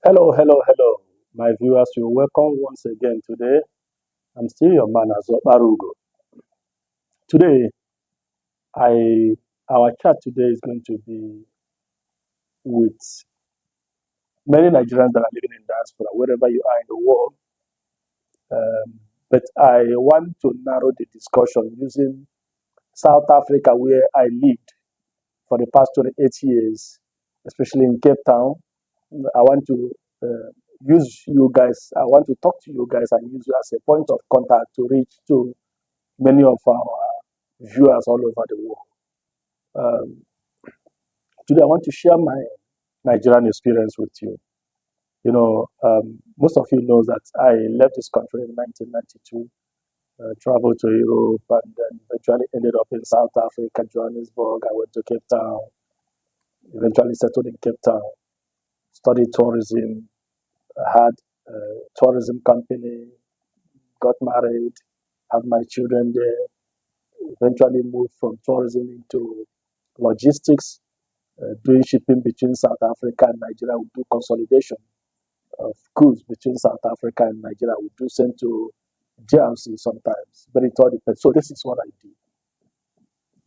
Hello, hello, hello, my viewers. You're welcome once again today. I'm still your man, Barugo. Today, I our chat today is going to be with many Nigerians that are living in diaspora, wherever you are in the world. But I want to narrow the discussion using South Africa, where I lived for the past 28 years, especially in Cape Town. I want to use you guys. I want to talk to you guys and use you as a point of contact to reach to many of our viewers all over the world. Um, Today, I want to share my Nigerian experience with you. Most of you know that I left this country in 1992, traveled to Europe, and then eventually ended up in South Africa, Johannesburg. I went to Cape Town, eventually settled in Cape Town, studied tourism, had a tourism company, got married, have my children there, eventually moved from tourism into logistics, doing shipping between South Africa and Nigeria. We do consolidation of goods between South Africa and Nigeria. We do send to DRC sometimes, but it all depends. So this is what I do.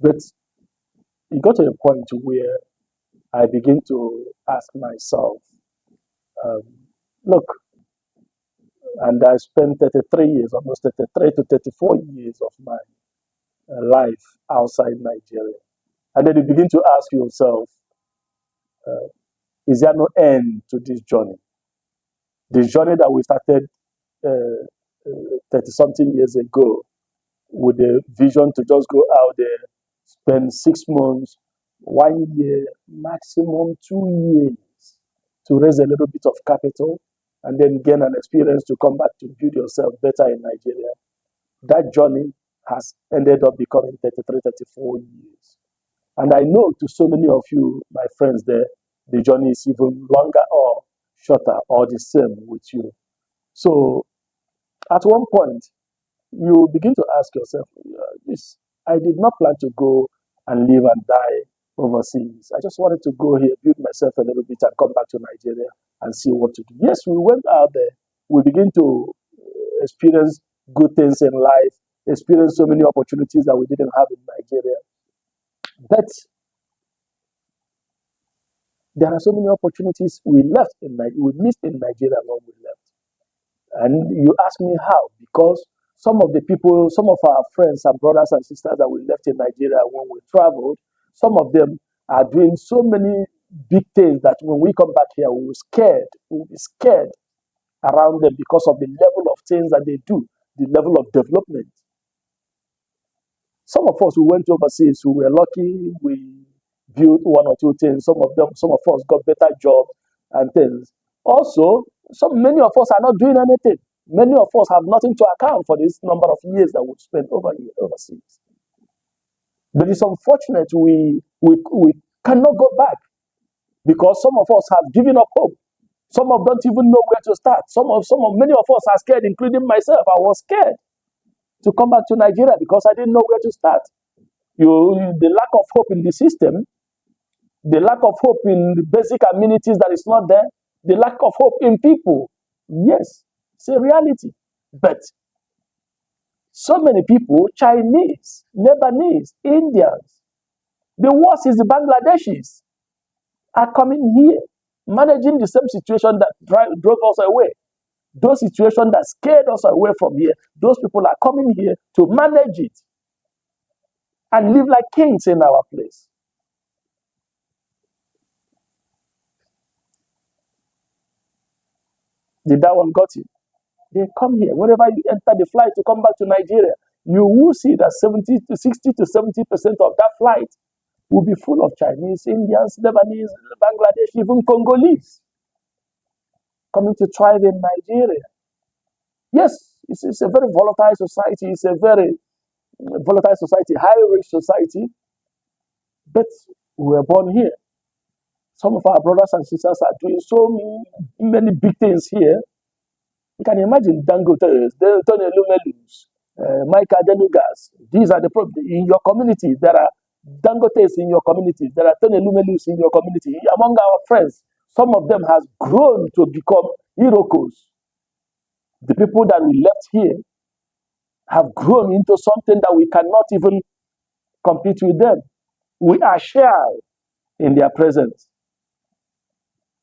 But it got to a point where I begin to ask myself, um, look, and I spent 33 years, almost 33 to 34 years of my life outside Nigeria. And then you begin to ask yourself, is there no end to this journey? The journey that we started 30 something years ago with the vision to just go out there, spend 6 months, 1 year, maximum 2 years to raise a little bit of capital and then gain an experience to come back to build yourself better in Nigeria. That journey has ended up becoming 33, 34 years. And I know to so many of you, my friends there, the journey is even longer or shorter or the same with you. So at one point, you begin to ask yourself, this, I did not plan to go and live and die overseas. I just wanted to go here, build myself a little bit and come back to Nigeria and see what to do. Yes, we went out there. We begin to experience good things in life, experience so many opportunities that we didn't have in Nigeria. But there are so many opportunities we missed in Nigeria when we left. And you ask me how? Because some of the people, some of our friends and brothers and sisters that we left in Nigeria when we traveled, some of them are doing so many big things that when we come back here, we'll be scared around them because of the level of things that they do, the level of development. Some of us who went overseas, we were lucky, we built one or two things. Some of us got better jobs and things. Also, many of us are not doing anything. Many of us have nothing to account for this number of years that we've spent overseas. But it's unfortunate we cannot go back because some of us have given up hope. Some of them don't even know where to start. Many of us are scared, including myself. I was scared to come back to Nigeria because I didn't know where to start. The lack of hope in the system, the lack of hope in the basic amenities that is not there, the lack of hope in people. Yes, it's a reality. But so many people, Chinese, Lebanese, Indians, the worst is the Bangladeshis, are coming here, managing the same situation that drove us away. Those situations that scared us away from here, those people are coming here to manage it and live like kings in our place. Did that one got you? They come here. Whenever you enter the flight to come back to Nigeria, you will see that 60 to 70% of that flight will be full of Chinese, Indians, Lebanese, Bangladesh, even Congolese coming to thrive in Nigeria. Yes, it's a very volatile society. It's a very volatile society, high-risk society, but we were born here. Some of our brothers and sisters are doing so many big things here. You can imagine Dangote, Tony Lumelus, Mike Adenugas. These are the problems. In your community, there are Dangotes in your community. There are Tony Lumelus in your community. Among our friends, Some of them has grown to become Iroquois. The people that we left here have grown into something that we cannot even compete with them. We are shy in their presence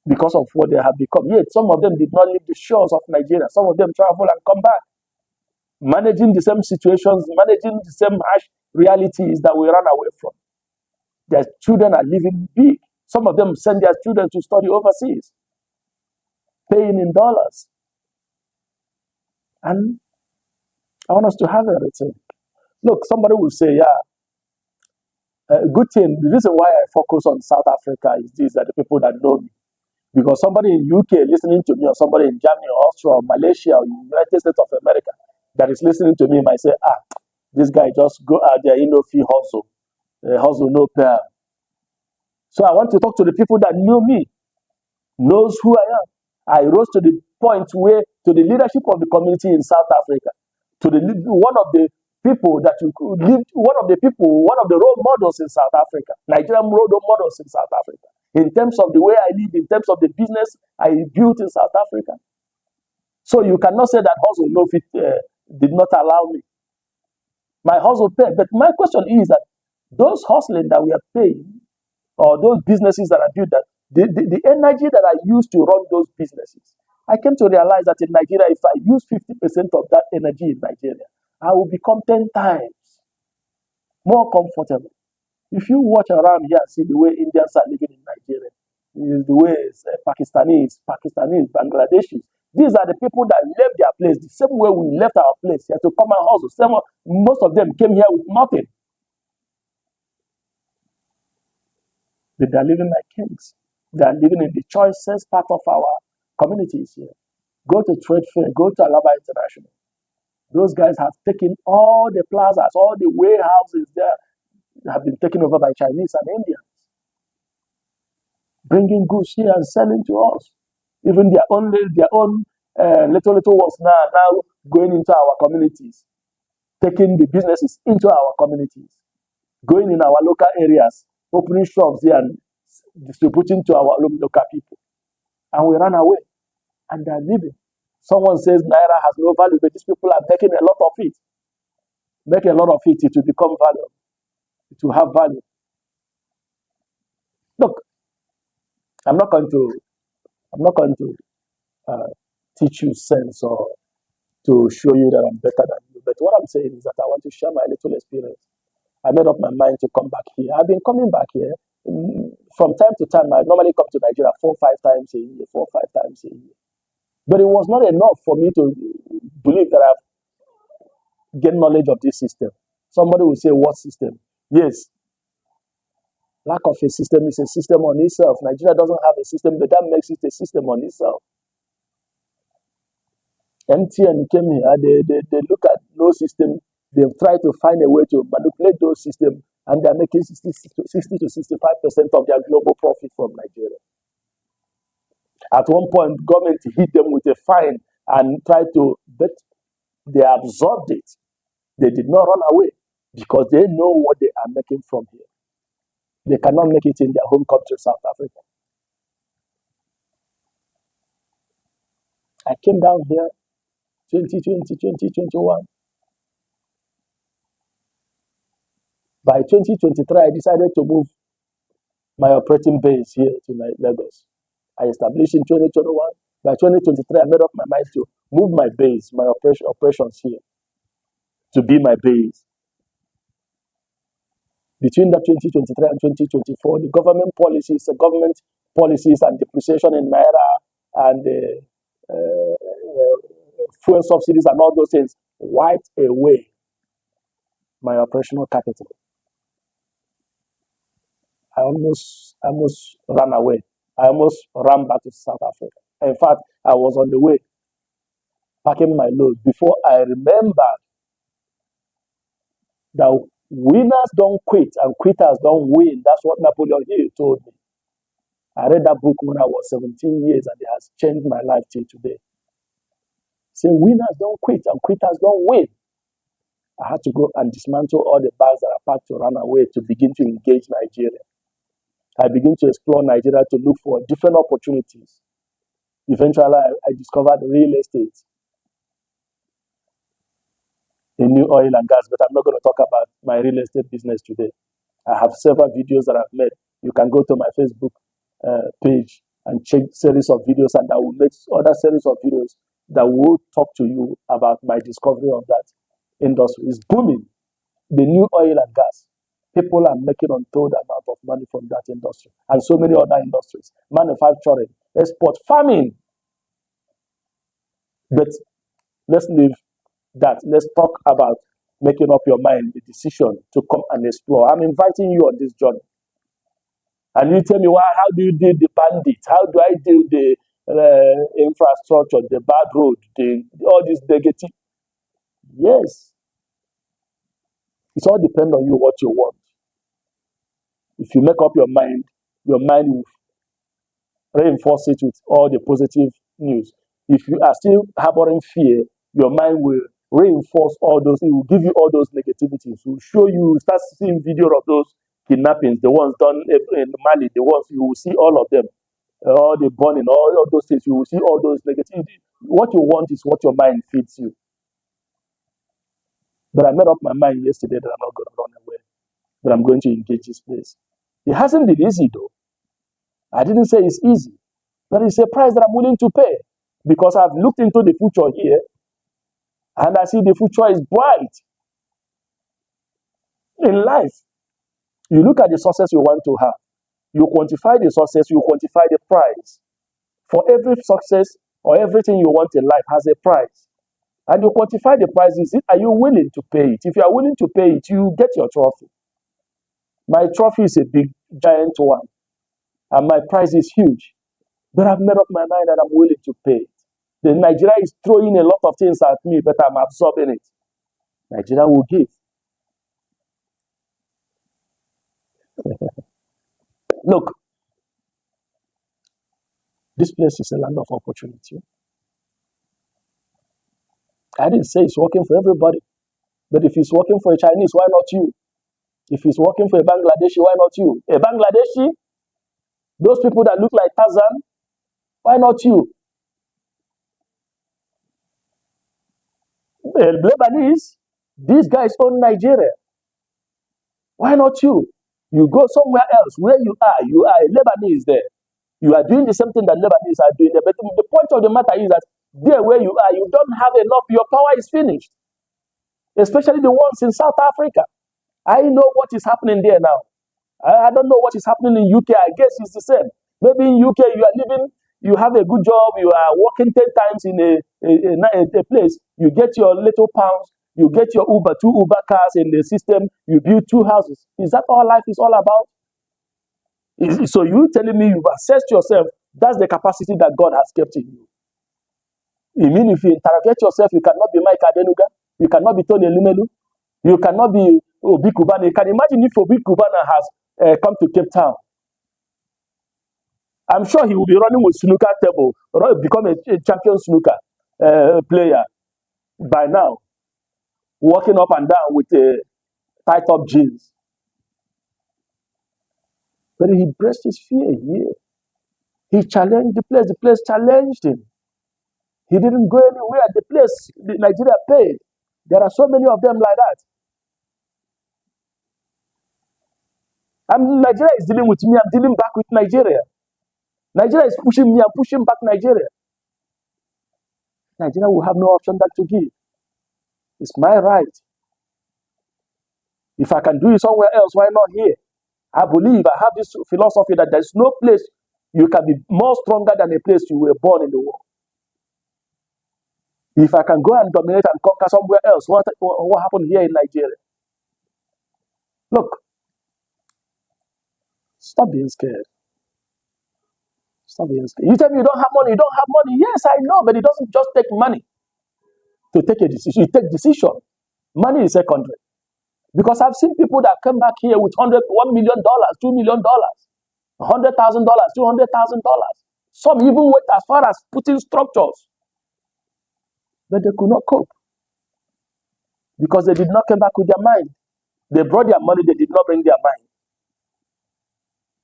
because of what they have become. Yet some of them did not leave the shores of Nigeria. Some of them travel and come back, managing the same situations, managing the same harsh realities that we ran away from. Their children are living big. Some of them send their children to study overseas, paying in dollars. And I want us to have everything. Look, somebody will say, yeah, a good thing. The reason why I focus on South Africa is this, that the people that know me. Because somebody in UK listening to me, or somebody in Germany or Austria or Malaysia or United States of America that is listening to me might say, this guy just go out there, fee hustle. Hustle no pay. So I want to talk to the people that know me, knows who I am. I rose to the point where, to the leadership of the community in South Africa, to the one of the people that lived, one of the role models in South Africa, Nigerian role models in South Africa, in terms of the way I live, in terms of the business I built in South Africa. So you cannot say that hustle no fit did not allow me. My hustle paid, but my question is that those hustling that we are paying, or those businesses that are built, that the energy that I use to run those businesses, I came to realize that in Nigeria, if I use 50% of that energy in Nigeria, I will become 10 times more comfortable. If you watch around here, see the way Indians are living in Nigeria, the way Pakistanis, Bangladeshis. These are the people that left their place the same way we left our place here to come and hustle. Most of them came here with nothing. But they are living like kings. They are living in the choicest part of our communities here. Go to trade fair, go to Alaba International. Those guys have taken all the plazas, all the warehouses there have been taken over by Chinese and Indians, bringing goods here and selling to us. Even their own little ones now going into our communities, taking the businesses into our communities, going in our local areas, opening shops there and distributing to our local people. And we run away, and they're living. Someone says Naira has no value, but these people are making a lot of it. Make a lot of it, it will become value. It will have value. Look, I'm not going to teach you sense or to show you that I'm better than you. But what I'm saying is that I want to share my little experience. I made up my mind to come back here. I've been coming back here from time to time. I normally come to Nigeria 4 or 5 times a year, 4 or 5 times a year. But it was not enough for me to believe that I've gained knowledge of this system. Somebody will say, what system? Yes, lack of a system is a system on itself. Nigeria doesn't have a system, but that makes it a system on itself. MTN came here, they look at no system, they've tried to find a way to manipulate those systems, and they're making 60 to 65% of their global profit from Nigeria. At one point, government hit them with a fine and tried to, but they absorbed it. They did not run away because they know what they are making from here. They cannot make it in their home country, South Africa. I came down here 2020, 2021. By 2023, I decided to move my operating base here to Lagos. I established in 2021. By 2023, I made up my mind to move my base, my operations here, to be my base. Between that 2023 and 2024, the government policies and depreciation in Naira and fuel subsidies and all those things wiped away my operational capital. I almost ran away. I almost ran back to South Africa. In fact, I was on the way, packing my load, before I remembered that winners don't quit and quitters don't win. That's what Napoleon Hill told me. I read that book when I was 17 years, and it has changed my life till today. Say winners don't quit and quitters don't win. I had to go and dismantle all the bags that are packed to run away to begin to engage Nigeria. I began to explore Nigeria to look for different opportunities. Eventually, I discovered real estate in new oil and gas, but I'm not going to talk about my real estate business today. I have several videos that I've made. You can go to my Facebook page and check series of videos, and I will make other series of videos that will talk to you about my discovery of that industry. It's booming. The new oil and gas. People are making untold amount of money from that industry and so many other industries, manufacturing, export, farming. But let's leave that. Let's talk about making up your mind, the decision to come and explore. I'm inviting you on this journey. And you tell me, why? How do you deal the bandits? How do I deal the infrastructure, the bad road, all this negative? Yes, it's all depend on you what you want. If you make up your mind will reinforce it with all the positive news. If you are still harboring fear, your mind will reinforce all those. It will give you all those negativities. It will show you, start seeing video of those kidnappings, the ones done in Mali, the ones you will see all of them, all the burning, all of those things. You will see all those negativity. What you want is what your mind feeds you. But I made up my mind yesterday that I'm not going to run away, that I'm going to engage this place. It hasn't been easy though. I didn't say it's easy, but it's a price that I'm willing to pay because I've looked into the future here and I see the future is bright in life. You look at the success you want to have, you quantify the success, you quantify the price. For every success or everything you want in life has a price. And you quantify the price. Are you willing to pay it? If you are willing to pay it, you get your trophy. My trophy is a big, giant one. And my price is huge. But I've made up my mind that I'm willing to pay it. The Nigeria is throwing a lot of things at me, but I'm absorbing it. Nigeria will give. Look, this place is a land of opportunity. I didn't say it's working for everybody. But if it's working for a Chinese, why not you? If it's working for a Bangladeshi, why not you? A Bangladeshi, those people that look like Tarzan, why not you? Lebanese, these guys own Nigeria. Why not you? You go somewhere else where you are a Lebanese there. You are doing the same thing that Lebanese are doing there. But the point of the matter is that there where you are, you don't have enough. Your power is finished. Especially the ones in South Africa. I know what is happening there now. I don't know what is happening in UK. I guess it's the same. Maybe in UK you are living, you have a good job, you are working 10 times in a place, you get your little pounds, you get your two Uber cars in the system, you build 2 houses. Is that all life is all about? So you telling me you've assessed yourself, that's the capacity that God has kept in you. You mean if you interrogate yourself, you cannot be Mike Adenuga, you cannot be Tony Elumelu, you cannot be Obi Kubana. You can imagine if Obi Kubana has come to Cape Town. I'm sure he will be running with snooker table, or become a champion snooker player by now, walking up and down with tight up jeans. But he braced his fear here. He challenged the place challenged him. He didn't go anywhere. The place, Nigeria paid. There are so many of them like that. And Nigeria is dealing with me, I'm dealing back with Nigeria. Nigeria is pushing me, I'm pushing back Nigeria. Nigeria will have no option but to give. It's my right. If I can do it somewhere else, why not here? I believe, I have this philosophy that there's no place you can be more stronger than a place you were born in the world. If I can go and dominate and conquer somewhere else, what happened here in Nigeria? Look, stop being scared. Stop being scared. You tell me you don't have money, you don't have money. Yes, I know, but it doesn't just take money to take a decision. You take decision. Money is secondary. Because I've seen people that come back here with $1 million, $2 million, $100,000, $200,000. Some even went as far as putting structures. But they could not cope because they did not come back with their mind. They brought their money, they did not bring their mind.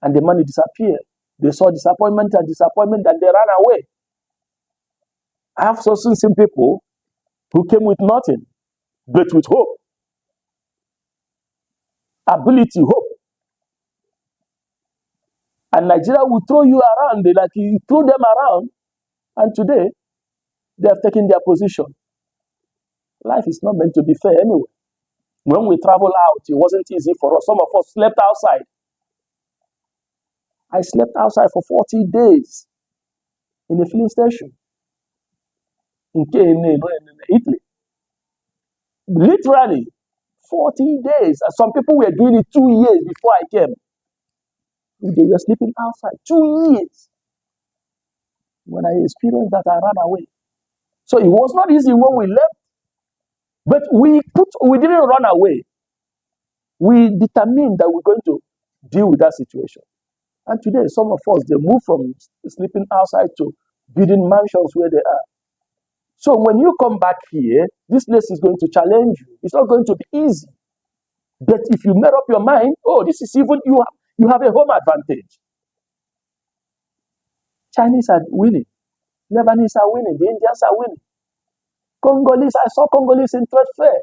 and the money disappeared. They saw disappointment and they ran away. I have also seen people who came with nothing, but with hope, ability, hope. And Nigeria will throw you around, like you throw them around, and today they have taken their position. Life is not meant to be fair anyway. When we travel out, it wasn't easy for us. Some of us slept outside. I slept outside for 40 days in a filling station in Italy. Literally, 40 days. Some people were doing it 2 years before I came. They were sleeping outside 2 years. When I experienced that, I ran away. So it was not easy when we left, but we didn't run away. We determined that we're going to deal with that situation. And today, some of us, they move from sleeping outside to building mansions where they are. So when you come back here, this place is going to challenge you. It's not going to be easy. But if you make up your mind, oh, this is even, you have a home advantage. Chinese are winning. Lebanese are winning. The Indians are winning. Congolese, I saw Congolese in trade fair.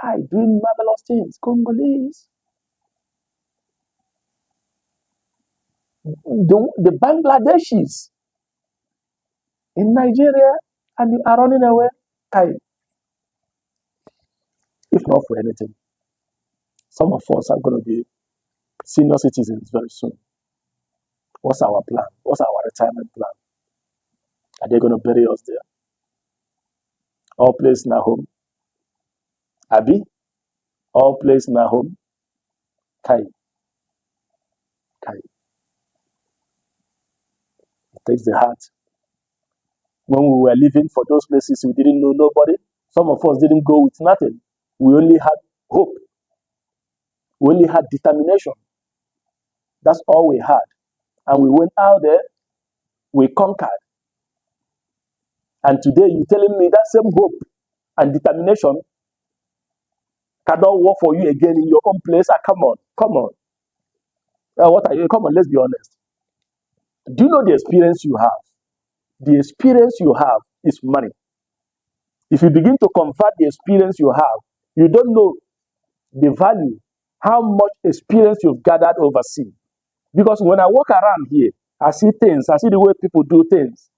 Kai doing marvelous things. Congolese. The Bangladeshis in Nigeria and they are running away. Kai, if not for anything, some of us are going to be senior citizens very soon. What's our plan? What's our retirement plan? Are they going to bury us there? All place in our home. Abi? All place in our home. Kai. Kai. It takes the heart. When we were living for those places, we didn't know nobody. Some of us didn't go with nothing. We only had hope. We only had determination. That's all we had. And we went out there, we conquered. And today you're telling me that same hope and determination cannot work for you again in your own place. Come on, come on. What are you? Come on, let's be honest. Do you know the experience you have? The experience you have is money. If you begin to convert the experience you have, you don't know the value, how much experience you've gathered overseas. Because when I walk around here, I see things, I see the way people do things.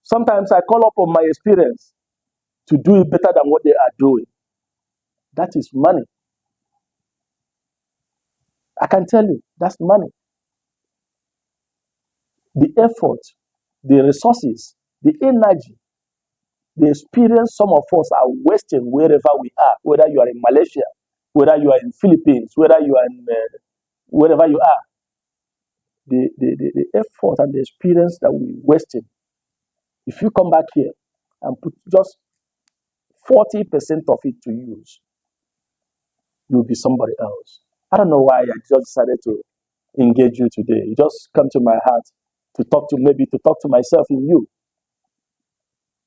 Sometimes I call up on my experience to do it better than what they are doing. That is money. I can tell you, that's money. The effort, the resources, the energy, the experience some of us are wasting wherever we are, whether you are in Malaysia, whether you are in Philippines, whether you are in wherever you are. The effort and the experience that we're wasting, if you come back here and put just 40% of it to use, you'll be somebody else. I don't know why I just decided to engage you today. It just come to my heart to talk to myself in you.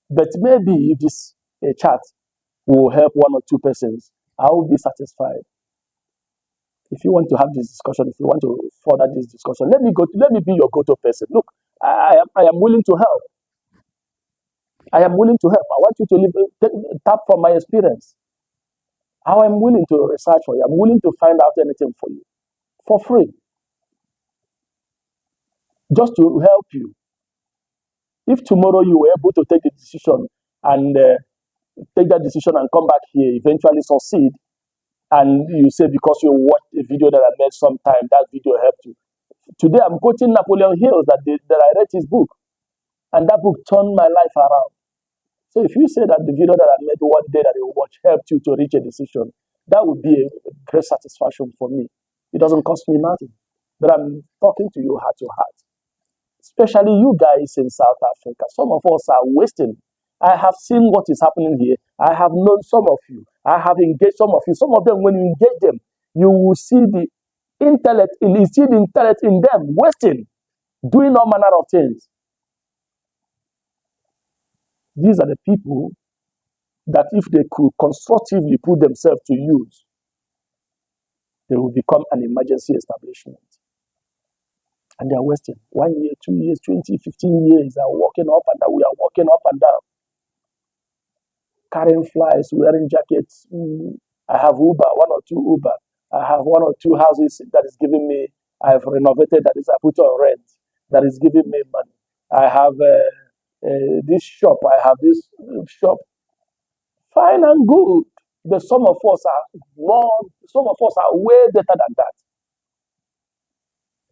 But maybe if this chat will help one or two persons, I will be satisfied. If you want to have this discussion, if you want to further this discussion, let me be your go-to person. Look, I am willing to help. I am willing to help. I want you to tap from my experience. How I'm willing to research for you. I'm willing to find out anything for you for free, just to help you. If tomorrow you were able to take the decision and take that decision and come back here, eventually succeed, and you say because you watched a video that I made sometime, that video helped you. Today I'm quoting Napoleon Hill that I read his book, and that book turned my life around. So if you say that the video that I made one day that you watch helped you to reach a decision, that would be a great satisfaction for me. It doesn't cost me nothing, but I'm talking to you heart to heart. Especially you guys in South Africa. Some of us are wasting. I have seen what is happening here. I have known some of you. I have engaged some of you. Some of them, when you engage them, you will see the intellect, in them, wasting, doing all manner of things. These are the people that if they could constructively put themselves to use, they will become an emergency establishment. And they are wasting 1 year, 2 years, 20, 15 years. They are walking up and down. We are walking up and down, carrying flies, wearing jackets. I have Uber, 1 or 2 Uber. I have 1 or 2 houses that is giving me, I've renovated, that is I put on rent, that is giving me money. I have this shop, I have this shop. Fine and good. But some of us are more, some of us are way better than that.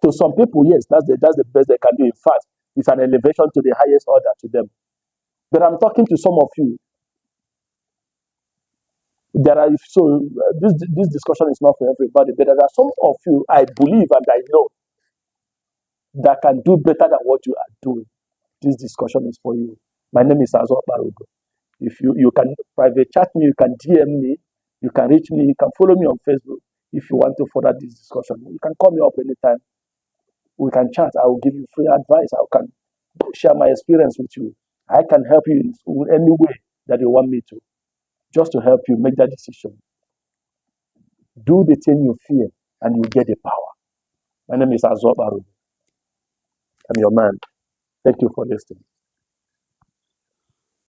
To some people, yes, that's the best they can do. In fact, it's an elevation to the highest order to them. But I'm talking to some of you. There are so this discussion is not for everybody, but there are some of you I believe and I know that can do better than what you are doing. This discussion is for you. My name is Azor Barugo. If you can private chat me, you can DM me, you can reach me, you can follow me on Facebook. If you want to further this discussion, you can call me up anytime. We can chat. I will give you free advice. I can share my experience with you. I can help you in any way that you want me to, just to help you make that decision. Do the thing you fear, and you get the power. My name is Azor Barugo. I'm your man. Thank you for listening.